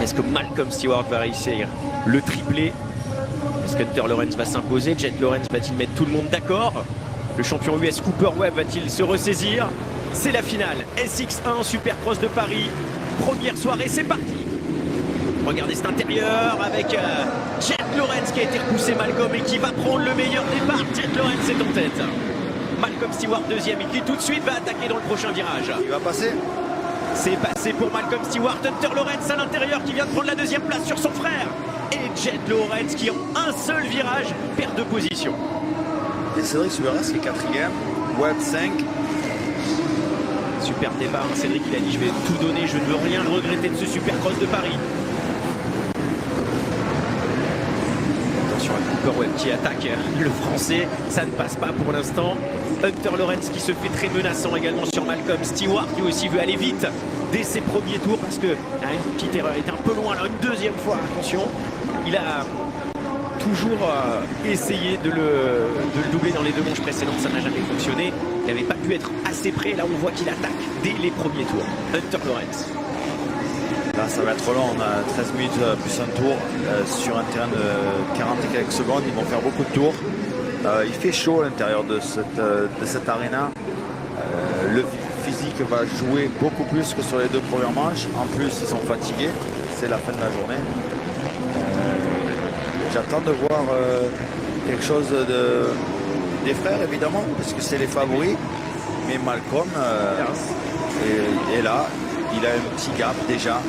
Est-ce que Malcolm Stewart va réussir le triplé? Est-ce que Hunter Lawrence va s'imposer? Jet Lawrence va-t-il mettre tout le monde d'accord? Le champion US Cooper Webb va-t-il se ressaisir? C'est la finale. SX1 Supercross de Paris. Première soirée, c'est parti. Regardez cet intérieur avec Jet Lawrence qui a été repoussé Malcolm et qui va prendre le meilleur départ. Jet Lawrence est en tête. Malcolm Stewart deuxième et qui tout de suite va attaquer dans le prochain virage. Il va passer. C'est passé pour Malcolm Stewart. Hunter Lawrence à l'intérieur qui vient de prendre la deuxième place sur son frère. Et Jet Lawrence qui en un seul virage perd de position. Et Cédric Souberas qui est quatrième. Webb 5. Super départ, hein. Cédric il a dit je vais tout donner, je ne veux rien regretter de ce Supercross de Paris. Attention à Cooper Webb qui attaque le français, ça ne passe pas pour l'instant. Hunter Lawrence qui se fait très menaçant également sur Malcolm Stewart qui aussi veut aller vite dès ses premiers tours parce que une petite erreur, il était un peu loin là, une deuxième fois, attention. Il a toujours essayé de le doubler dans les deux manches précédentes, ça n'a jamais fonctionné. Il n'avait pas pu être assez près, là on voit qu'il attaque dès les premiers tours. Hunter Lawrence. Là ça va être long, on a 13 minutes plus un tour sur un terrain de 40 et quelques secondes, ils vont faire beaucoup de tours. Il fait chaud à l'intérieur de cette arena. Le physique va jouer beaucoup plus que sur les deux premières manches. En plus ils sont fatigués, c'est la fin de la journée. J'attends de voir quelque chose des frères évidemment, parce que c'est les favoris. Mais Malcolm est là, il a un petit gap déjà,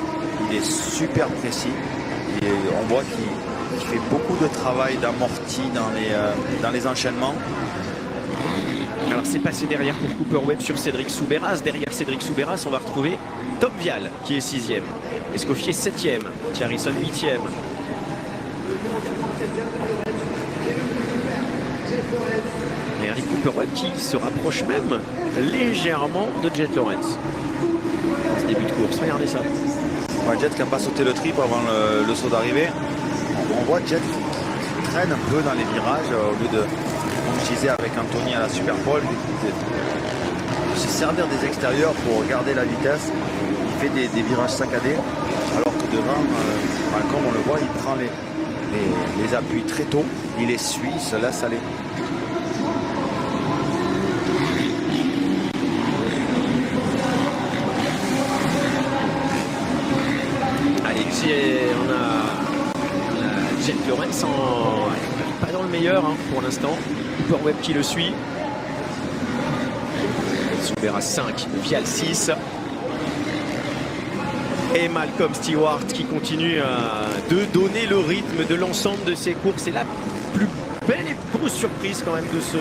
il est super précis. Et on voit qu'il fait beaucoup de travail d'amorti dans les enchaînements. Alors c'est passé derrière pour Cooper Webb sur Cédric Souberas. Derrière Cédric Souberas, on va retrouver Tom Vial qui est 6e. Escoffier 7e. Thierryson 8e. Et Harry Cooper Webb qui se rapproche même légèrement de Jet Lawrence. Ce début de course, regardez ça. Jet qui n'a pas sauté le triple avant le saut d'arrivée. On voit Jet qui traîne un peu dans les virages au lieu de, comme je disais avec Anthony à la Superpole, se servir des extérieurs pour garder la vitesse. Il fait des virages saccadés, alors que devant, comme on le voit, il prend les appuis très tôt, il les suit, il se laisse aller. On a Jet Lawrence pas dans le meilleur pour l'instant. Cooper Webb qui le suit. Souberas 5, Vial 6. Et Malcolm Stewart qui continue de donner le rythme de l'ensemble de ses courses. C'est la plus belle et grosse surprise quand même de ce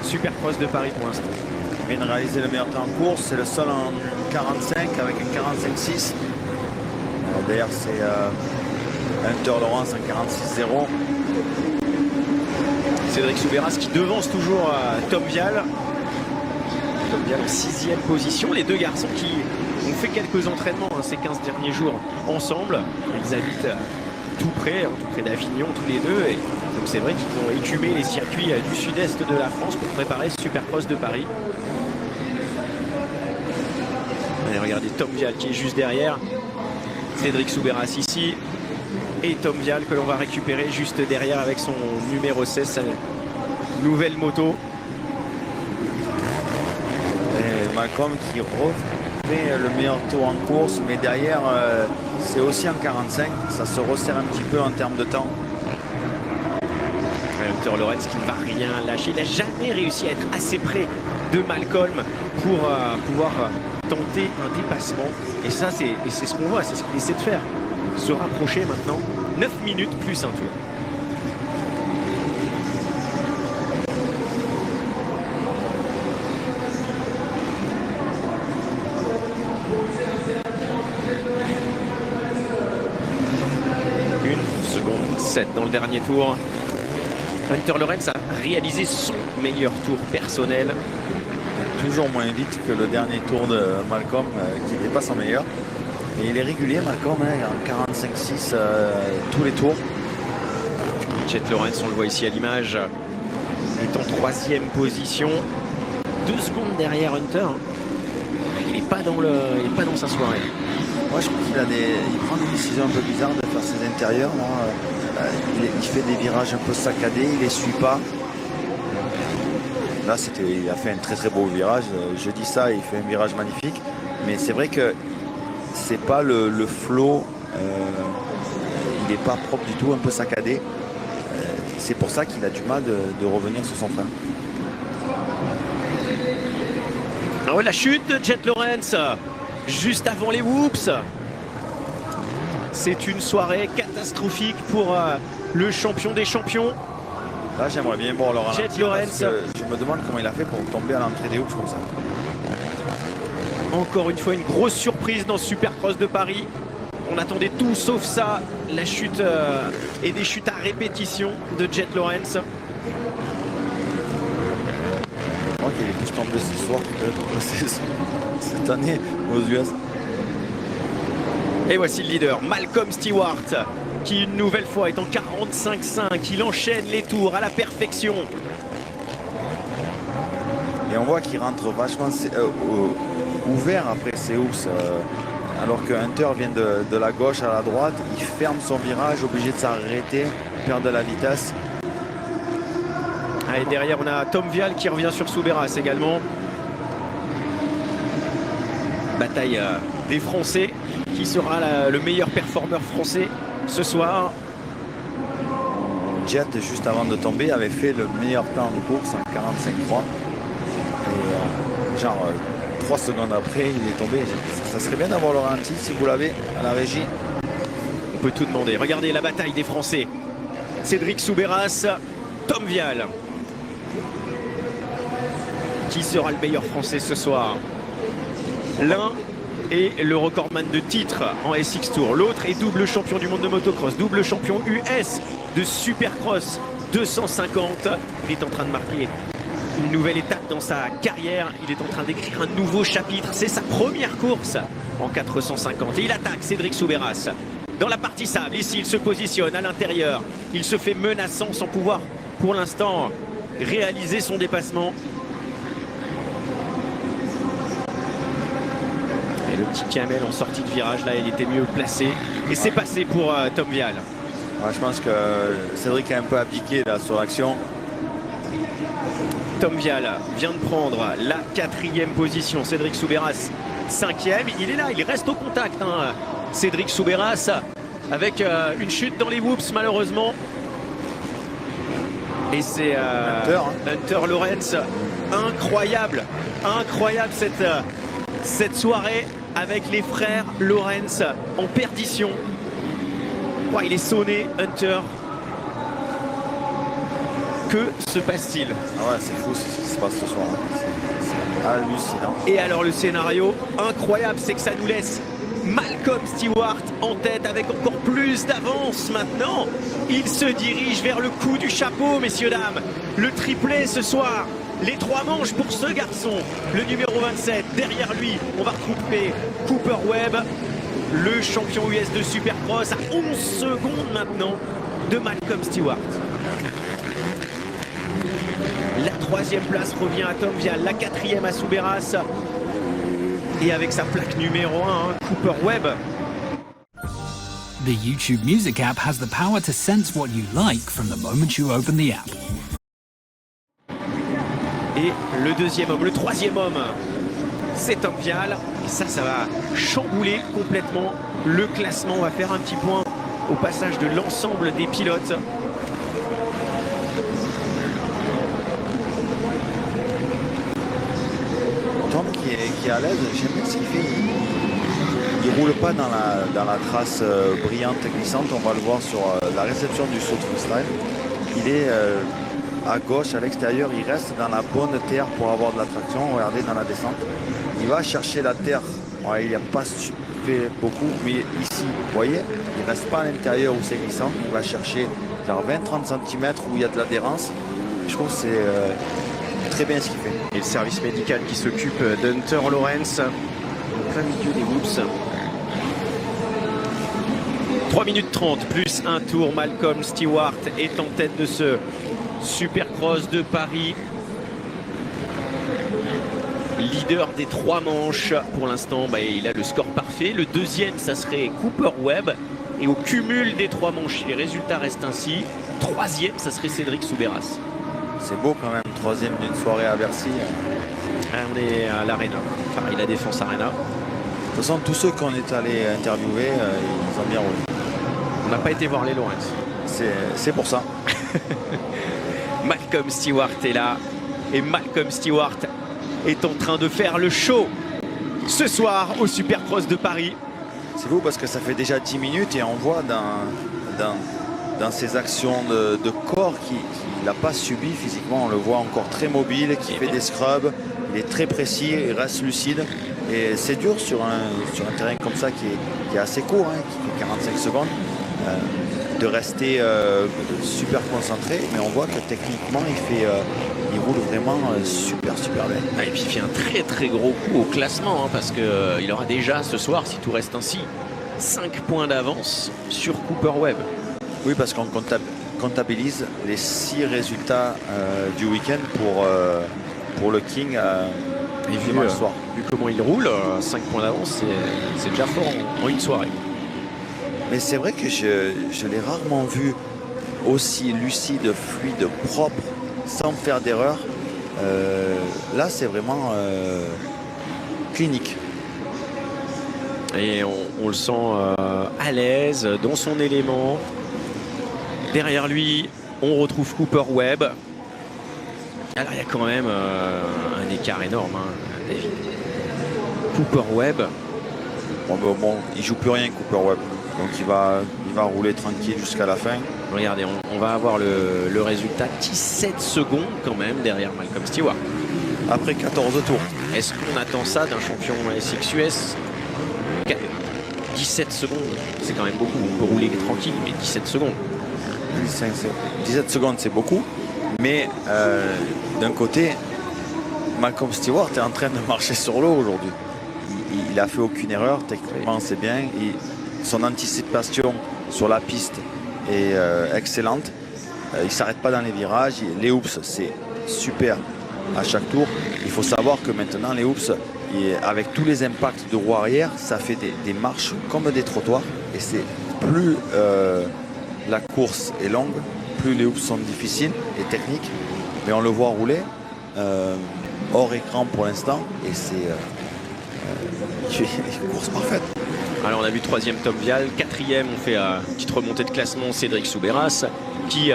Supercross de Paris pour l'instant. Il vient de réaliser le meilleur temps en course, c'est le seul en 45 avec un 45-6. D'ailleurs c'est Hunter Lawrence en 46-0. Cédric Souberas qui devance toujours Tom Vial. Tom Vial en 6e position. Les deux garçons qui ont fait quelques entraînements ces 15 derniers jours ensemble. Ils habitent tout près d'Avignon tous les deux. Et donc c'est vrai qu'ils ont écumé les circuits du sud-est de la France pour préparer ce Supercross de Paris. Allez, regardez Tom Vial qui est juste derrière. Cédric Souberas ici. Et Tom Vial que l'on va récupérer juste derrière avec son numéro 16, sa nouvelle moto. Et Malcolm qui refait le meilleur tour en course, mais derrière c'est aussi en 45, ça se resserre un petit peu en termes de temps. Hunter Lawrence qui ne va rien lâcher, il n'a jamais réussi à être assez près de Malcolm pour pouvoir tenter un dépassement. Et ça c'est ce qu'on voit, c'est ce qu'il essaie de faire. Se rapprocher maintenant, 9 minutes plus un tour. Une seconde 7 dans le dernier tour. Hunter Lawrence a réalisé son meilleur tour personnel. Toujours moins vite que le dernier tour de Malcolm qui n'était pas son meilleur. Et il est régulier Malcolm, en 45-6 tous les tours. Jet Lawrence, on le voit ici à l'image, est en 3e position. 2 secondes derrière Hunter. Il n'est pas dans sa soirée. Moi je trouve il prend des décisions un peu bizarres de faire ses intérieurs. Il fait des virages un peu saccadés, il les suit pas. Là il a fait un très très beau virage. Je dis ça, il fait un virage magnifique. Mais c'est vrai que c'est pas le flow, il n'est pas propre du tout, un peu saccadé. C'est pour ça qu'il a du mal de revenir sur son frein. Oh, la chute de Jet Lawrence juste avant les whoops. C'est une soirée catastrophique pour le champion des champions. Là j'aimerais bien voir Laurent. Jet Lawrence. Je me demande comment il a fait pour tomber à l'entrée des whoops comme ça. Encore une fois une grosse surprise dans Supercross de Paris. On attendait tout sauf ça, la chute et des chutes à répétition de Jet Lawrence. Je crois qu'il est plus tombé ce soir que cette année aux US. Et voici le leader, Malcolm Stewart, qui une nouvelle fois est en 45.5. Il enchaîne les tours à la perfection. Et on voit qu'il rentre vachement ouvert après ses hoops. Alors que Hunter vient de la gauche à la droite, il ferme son virage, obligé de s'arrêter, perd de la vitesse. Et derrière on a Tom Vial qui revient sur Soubeyras également. Bataille des Français. Qui sera le meilleur performeur français ce soir? Jet, juste avant de tomber, avait fait le meilleur temps de course en 45.3. Et 3 secondes après, il est tombé. Ça serait bien d'avoir le ralenti si vous l'avez à la régie. On peut tout demander. Regardez la bataille des Français. Cédric Soubeyras, Tom Vial. Qui sera le meilleur français ce soir? L'un est le recordman de titre en SX Tour. L'autre est double champion du monde de motocross, double champion US de Supercross 250. Il est en train de marquer une nouvelle étape dans sa carrière. Il est en train d'écrire un nouveau chapitre. C'est sa première course en 450. Et il attaque Cédric Soubeyras. Dans la partie sable, ici, il se positionne à l'intérieur. Il se fait menaçant sans pouvoir, pour l'instant, réaliser son dépassement. Et le petit Kamel en sortie de virage, là, il était mieux placé. Et c'est passé pour Tom Vial. Ouais, je pense que Cédric a un peu abdiqué là, sur l'action. Tom Vial vient de prendre la 4e position. Cédric Soubeyras, 5e. Il est là, il reste au contact. Hein. Cédric Soubeyras avec une chute dans les whoops, malheureusement. Et c'est Hunter Lawrence. Incroyable, incroyable cette soirée avec les frères Lawrence en perdition. Ouais, il est sonné, Hunter. Que se passe-t-il? Ah ouais, c'est fou ce qui se passe ce soir. C'est hallucinant. Et alors le scénario incroyable, c'est que ça nous laisse Malcolm Stewart en tête avec encore plus d'avance maintenant. Il se dirige vers le coup du chapeau, messieurs, dames. Le triplé ce soir. Les 3 manches pour ce garçon. Le numéro 27, derrière lui, on va retrouver Cooper Webb, le champion US de Supercross, à 11 secondes maintenant de Malcolm Stewart. La 3e place revient à Tom Vial, la 4e à Soubeyras. Et avec sa plaque numéro 1, Cooper Webb. The YouTube Music app has the power to sense what you like from the moment you open the app. Et le 2e homme, le 3e homme, c'est Tom Vial. Et ça va chambouler complètement le classement. On va faire un petit point au passage de l'ensemble des pilotes. Tom qui est à l'aise, j'aime bien ce qu'il fait. Il ne roule pas dans la trace brillante et glissante. On va le voir sur la réception du saut de freestyle. Il est à gauche, à l'extérieur, il reste dans la bonne terre pour avoir de la traction. Regardez dans la descente. Il va chercher la terre. Ouais, il n'a pas fait beaucoup, mais ici, vous voyez, il ne reste pas à l'intérieur où c'est glissant. Il va chercher vers 20-30 cm où il y a de l'adhérence. Je trouve que c'est très bien ce qu'il fait. Et le service médical qui s'occupe d'Hunter Lawrence en plein milieu des whoops. 3 minutes 30 plus un tour. Malcolm Stewart est en tête de ce Supercross de Paris. leader des 3 manches. Pour l'instant, il a le score parfait. Le deuxième, ça serait Cooper Webb. Et au cumul des 3 manches, les résultats restent ainsi. Troisième, ça serait Cédric Soubeyras. C'est beau quand même, troisième d'une soirée à Bercy. On est à l'Arena, Paris La Défense Arena. De toute façon, tous ceux qu'on est allé interviewer, ils ont bien roulé. On n'a pas été voir les Lawrence. C'est pour ça. Malcolm Stewart est là. Et Malcolm Stewart est en train de faire le show ce soir au Supercross de Paris. C'est beau parce que ça fait déjà 10 minutes et on voit dans ses actions de corps qu'il n'a pas subi physiquement. On le voit encore très mobile, qui fait des scrubs. Il est très précis, il reste lucide. Et c'est dur sur un terrain comme ça qui est assez court, hein, qui fait 45 secondes, de rester super concentré. Mais on voit que techniquement, il roule vraiment super bien. Et puis il fait un très très gros coup au classement, hein, parce qu'il aura déjà ce soir, si tout reste ainsi, 5 points d'avance sur Cooper Webb. Oui, parce qu'on comptabilise les 6 résultats du week-end pour le King dimanche soir. Vu comment il roule, 5 points d'avance, c'est déjà fort en une soirée. Mais c'est vrai que je l'ai rarement vu aussi lucide, fluide, propre, sans faire d'erreur. Là, c'est vraiment clinique. Et on le sent à l'aise, dans son élément. Derrière lui, on retrouve Cooper Webb. Alors, il y a quand même un écart énorme, hein, David. Cooper Webb. Bon, il joue plus rien, Cooper Webb. Donc, il va rouler tranquille jusqu'à la fin. Regardez, on va avoir le résultat. 17 secondes quand même derrière Malcolm Stewart. Après 14 tours. Est-ce qu'on attend ça d'un champion SXUS? 17 secondes, c'est quand même beaucoup. On peut rouler tranquille, mais 17 secondes. 17 secondes, c'est beaucoup. Mais d'un côté, Malcolm Stewart est en train de marcher sur l'eau aujourd'hui. Il n'a fait aucune erreur, techniquement c'est bien. Son anticipation sur la piste est excellente. Il ne s'arrête pas dans les virages. Les hoops, c'est super à chaque tour. Il faut savoir que maintenant, les hoops, avec tous les impacts de roue arrière, ça fait des marches comme des trottoirs. Et c'est plus la course est longue, plus les hoops sont difficiles et techniques. Mais on le voit rouler hors écran pour l'instant. Et c'est une course parfaite. Alors on a vu 3e Tom Vial, 4e on fait une petite remontée de classement Cédric Soubeyras qui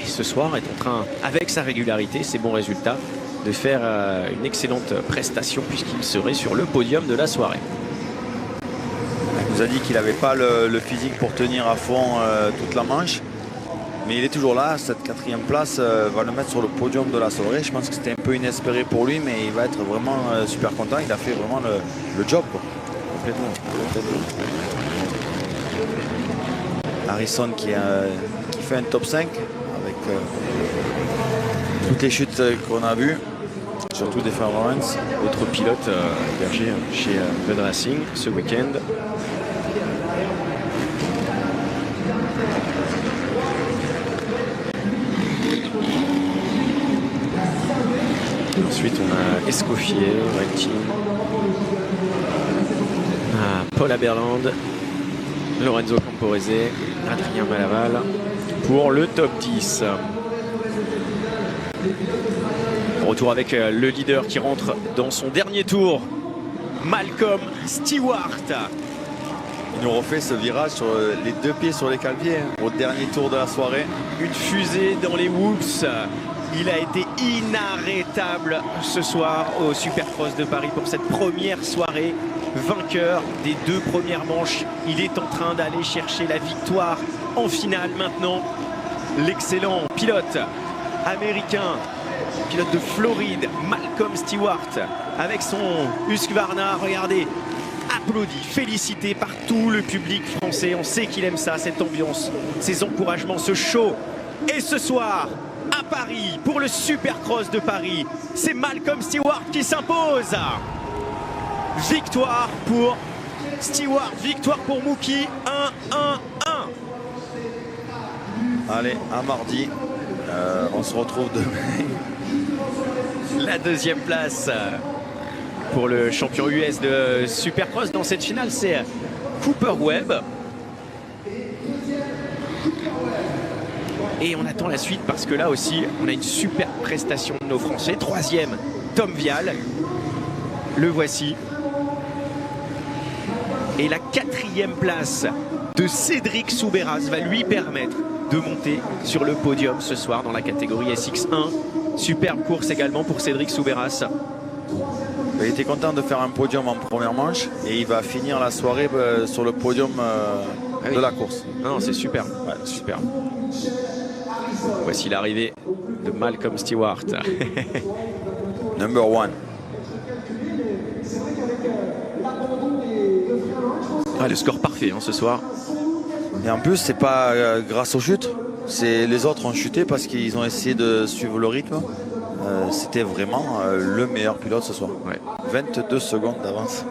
ce soir est en train, avec sa régularité, ses bons résultats, de faire une excellente prestation puisqu'il serait sur le podium de la soirée. Il nous a dit qu'il n'avait pas le physique pour tenir à fond toute la manche, mais il est toujours là. Cette 4e place va le mettre sur le podium de la soirée. Je pense que c'était un peu inespéré pour lui, mais il va être vraiment super content. Il a fait vraiment le job, quoi. Harrison qui fait un top 5 avec toutes les chutes qu'on a vues, surtout des Lawrence. Autre pilote hébergé chez Bud Racing ce week-end. Ensuite on a Escoffier, Red Team. Paul Aberland, Lorenzo Camporese, Adrien Malaval pour le top 10. Retour avec le leader qui rentre dans son dernier tour, Malcolm Stewart. Il nous refait ce virage sur les 2 pieds sur les calviers au dernier tour de la soirée. Une fusée dans les whoops. Il a été inarrêtable ce soir au Supercross de Paris pour cette première soirée. Vainqueur des 2 premières manches. Il est en train d'aller chercher la victoire en finale maintenant. L'excellent pilote américain, pilote de Floride, Malcolm Stewart, avec son Husqvarna, regardez, applaudi, félicité par tout le public français. On sait qu'il aime ça, cette ambiance, ces encouragements, ce show. Et ce soir, à Paris, pour le Supercross de Paris, c'est Malcolm Stewart qui s'impose. Victoire pour Stewart, victoire pour Mookie, 1-1-1. Allez, à mardi, on se retrouve demain. La 2e place pour le champion US de Supercross dans cette finale, c'est Cooper Webb. Et on attend la suite parce que là aussi, on a une super prestation de nos Français. 3e, Tom Vial. Le voici. Et la 4e place de Cédric Soubeyras va lui permettre de monter sur le podium ce soir dans la catégorie SX1. Superbe course également pour Cédric Soubeyras. Il était content de faire un podium en première manche et il va finir la soirée sur le podium de la course. Non, c'est superbe. Ouais, superbe. Voici l'arrivée de Malcolm Stewart. Number 1. Ah, le score parfait ce soir. Et en plus, c'est pas grâce aux chutes. Les autres ont chuté parce qu'ils ont essayé de suivre le rythme. C'était vraiment le meilleur pilote ce soir. Ouais. 22 secondes d'avance.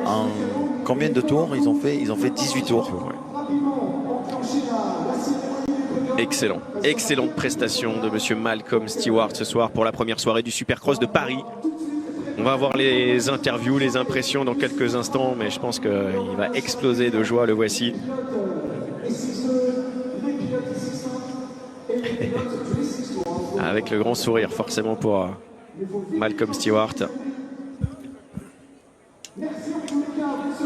En combien de tours ils ont fait? Ils ont fait 18 tours. Ouais. Excellent. Excellente prestation de monsieur Malcolm Stewart ce soir pour la première soirée du Supercross de Paris. On va voir les interviews, les impressions dans quelques instants, mais je pense qu'il va exploser de joie, le voici. Avec le grand sourire forcément pour Malcolm Stewart.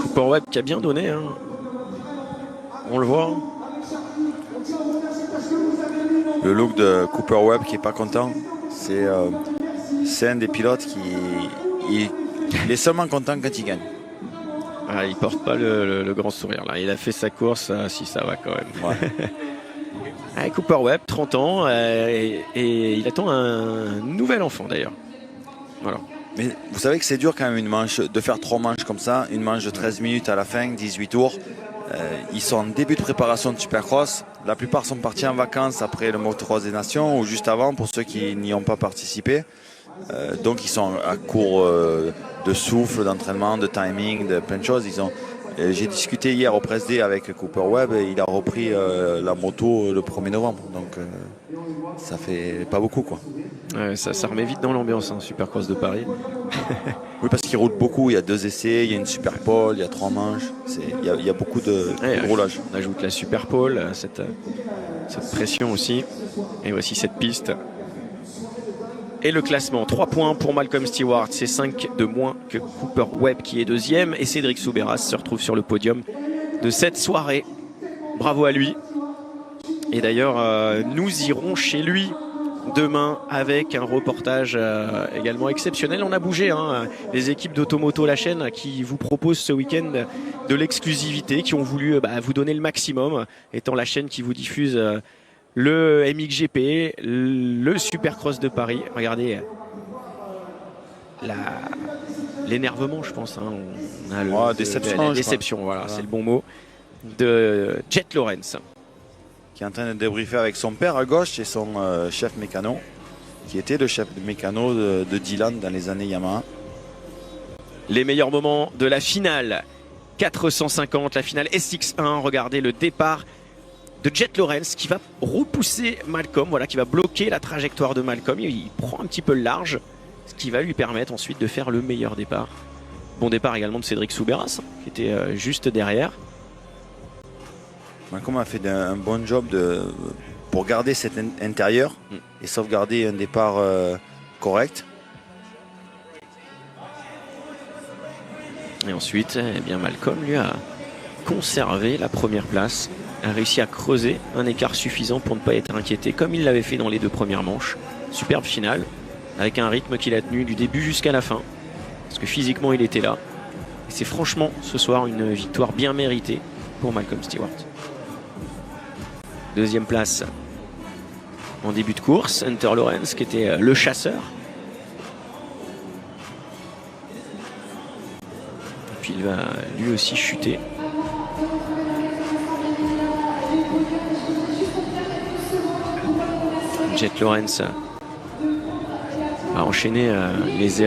Cooper Webb qui a bien donné, hein. On le voit. Le look de Cooper Webb qui est pas content, c'est un des pilotes qui il est seulement content quand il gagne. Ah, il porte pas le grand sourire là. Il a fait sa course, si ça va quand même. Ouais. Ah, Cooper Webb, 30 ans, et il attend un nouvel enfant d'ailleurs. Voilà. Mais vous savez que c'est dur quand même une manche, de faire 3 manches comme ça, une manche de 13 minutes à la fin, 18 tours. Ils sont en début de préparation de Supercross. La plupart sont partis en vacances après le Motocross des Nations ou juste avant pour ceux qui n'y ont pas participé. Donc ils sont à court de souffle, d'entraînement, de timing, de plein de choses. J'ai discuté hier au Press Day avec Cooper Webb et il a repris la moto le 1er novembre. Donc ça fait pas beaucoup quoi. Ouais, ça remet vite dans l'ambiance, Supercross de Paris. Oui, parce qu'il roule beaucoup. Il y a 2 essais, il y a une super pole, il y a 3 manches. Il y a beaucoup de roulage. On ajoute la super pole, cette pression aussi. Et voici cette piste. Et le classement, 3 points pour Malcolm Stewart, c'est 5 de moins que Cooper Webb qui est 2e. Et Cédric Soubeyras se retrouve sur le podium de cette soirée. Bravo à lui. Et d'ailleurs, nous irons chez lui demain avec un reportage également exceptionnel. On a bougé, les équipes d'Automoto La Chaîne qui vous proposent ce week-end de l'exclusivité, qui ont voulu vous donner le maximum, étant la chaîne qui vous diffuse le MXGP, le Supercross de Paris. Regardez l'énervement, je pense. On a déception, la déception, voilà. C'est le bon mot, de Jet Lawrence. Qui est en train de débriefer avec son père à gauche et son chef mécano, qui était le chef mécano de Dylan dans les années Yamaha. Les meilleurs moments de la finale 450, la finale SX1. Regardez le départ de Jet Lawrence qui va repousser Malcolm, voilà, qui va bloquer la trajectoire de Malcolm. Il prend un petit peu le large, ce qui va lui permettre ensuite de faire le meilleur départ. Bon départ également de Cédric Soubeyras, qui était juste derrière. Malcolm a fait un bon job pour garder cet intérieur et sauvegarder un départ correct. Et ensuite, Malcolm lui a conservé la première place, a réussi à creuser un écart suffisant pour ne pas être inquiété, comme il l'avait fait dans les 2 premières manches. Superbe finale, avec un rythme qu'il a tenu du début jusqu'à la fin, parce que physiquement il était là. Et c'est franchement ce soir une victoire bien méritée pour Malcolm Stewart. 2e place en début de course, Hunter Lawrence qui était le chasseur. Et puis il va lui aussi chuter. Jet Lawrence a enchaîné les erreurs.